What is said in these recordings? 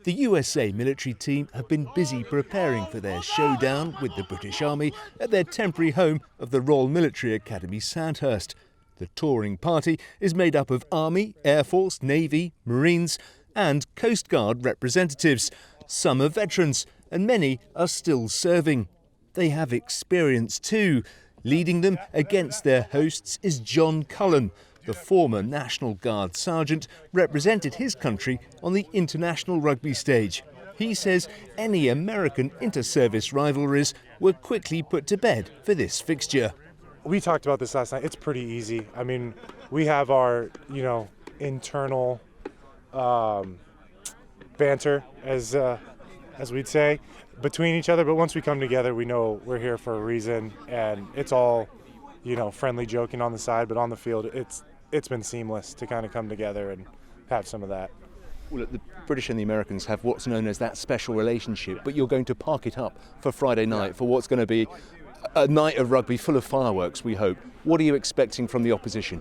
The USA military team have been busy preparing for their showdown with the British Army at their temporary home of the Royal Military Academy, Sandhurst. The touring party is made up of Army, Air Force, Navy, Marines and Coast Guard representatives. Some are veterans and many are still serving. They have experience too. Leading them against their hosts is John Cullen. The former National Guard sergeant represented his country on the international rugby stage. He says any American inter-service rivalries were quickly put to bed for this fixture. We talked about this last night. It's pretty easy. I mean, we have our, internal banter, as we'd say, between each other. But once we come together, we know we're here for a reason, and it's all, friendly joking on the side. But on the field, it's been seamless to kind of come together and have some of that. Well, the British and the Americans have what's known as that special relationship, but you're going to park it up for Friday night for what's going to be a night of rugby full of fireworks, we hope. What are you expecting from the opposition?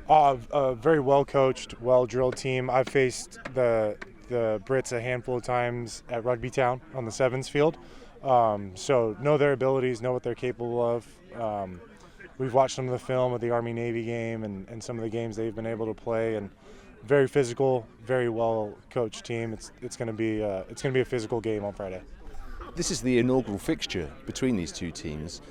A very well-coached, well-drilled team. I've faced the Brits a handful of times at Rugby Town on the Sevens field, so know their abilities, know what they're capable of. We've watched some of the film of the Army-Navy game and some of the games they've been able to play, and very physical, very well-coached team. It's going to be a physical game on Friday. This is the inaugural fixture between these two teams.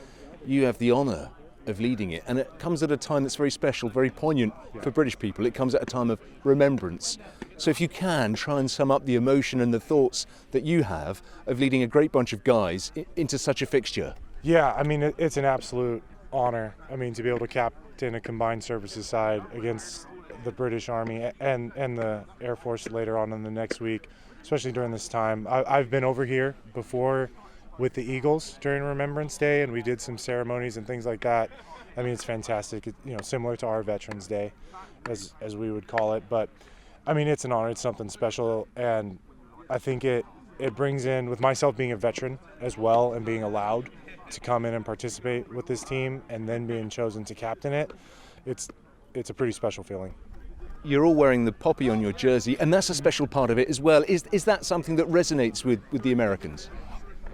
You have the honour of leading it, and it comes at a time that's very special, very poignant for British people. It comes at a time of remembrance. So if you can, try and sum up the emotion and the thoughts that you have of leading a great bunch of guys into such a fixture. Yeah, I mean, it's an absolute honor. I mean, to be able to captain a combined services side against the British Army and the Air Force later on in the next week, especially during this time. I've been over here before with the Eagles during Remembrance Day, and we did some ceremonies and things like that. I mean, it's fantastic. Similar to our Veterans Day, as we would call it. But I mean, it's an honor. It's something special, and I think it brings in, with myself being a veteran as well and being allowed to come in and participate with this team, and then being chosen to captain it. It's a pretty special feeling. You're all wearing the poppy on your jersey, and that's a special part of it as well. Is that something that resonates with the Americans?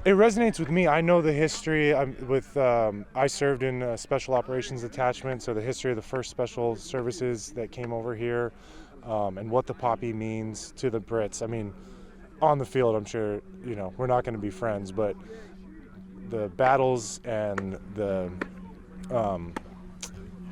It resonates with me. I know the history. I served in a Special Operations Detachment, so the history of the first special services that came over here, and what the poppy means to the Brits. I mean, on the field, I'm sure, we're not going to be friends, but the battles and the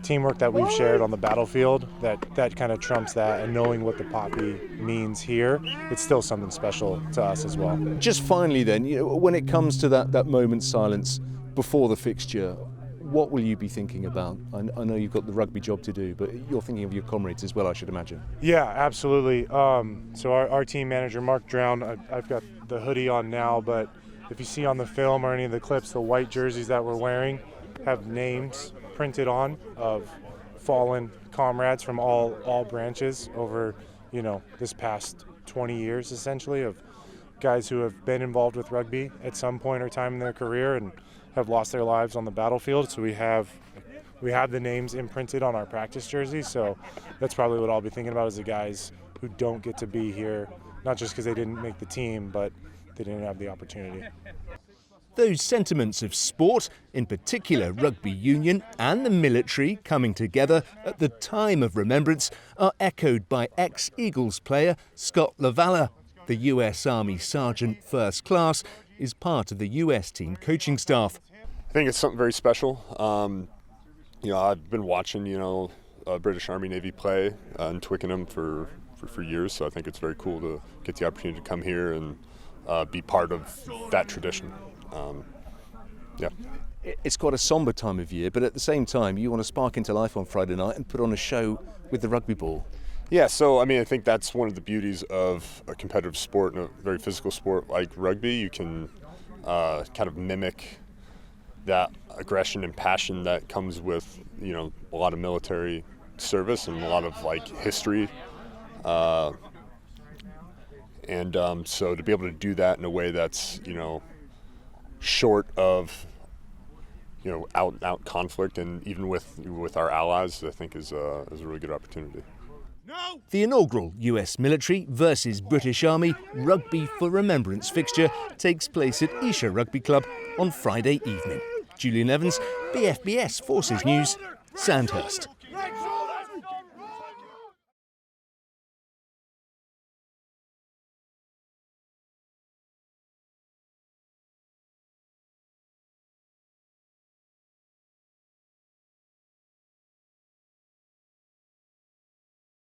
teamwork that we've shared on the battlefield, that kind of trumps that, and knowing what the poppy means here, it's still something special to us as well. Just finally then, when it comes to that moment's silence before the fixture, what will you be thinking about? I know you've got the rugby job to do, but you're thinking of your comrades as well, I should imagine. Yeah, absolutely. So our team manager, Mark Drown, I've got the hoodie on now, but if you see on the film or any of the clips, the white jerseys that we're wearing have names printed on of fallen comrades from all branches over, this past 20 years, essentially, of guys who have been involved with rugby at some point or time in their career and have lost their lives on the battlefield. So we have the names imprinted on our practice jerseys. So that's probably what I'll be thinking about, is the guys who don't get to be here, not just because they didn't make the team, but they didn't have the opportunity. Those sentiments of sport, in particular rugby union and the military coming together at the time of remembrance, are echoed by ex-Eagles player Scott Lavala. The US Army Sergeant First Class is part of the US team coaching staff. I think it's something very special. I've been watching, British Army Navy play in Twickenham for years, so I think it's very cool to get the opportunity to come here and be part of that tradition. It's quite a somber time of year, but at the same time, you want to spark into life on Friday night and put on a show with the rugby ball. Yeah, so I think that's one of the beauties of a competitive sport and a very physical sport like rugby. You can kind of mimic that aggression and passion that comes with, a lot of military service and a lot of history. So to be able to do that in a way that's, short of, out conflict, and even with our allies, I think is a really good opportunity. The inaugural US military versus British Army Rugby for Remembrance fixture takes place at Esher Rugby Club on Friday evening. Julian Evans, BFBS Forces News, Sandhurst.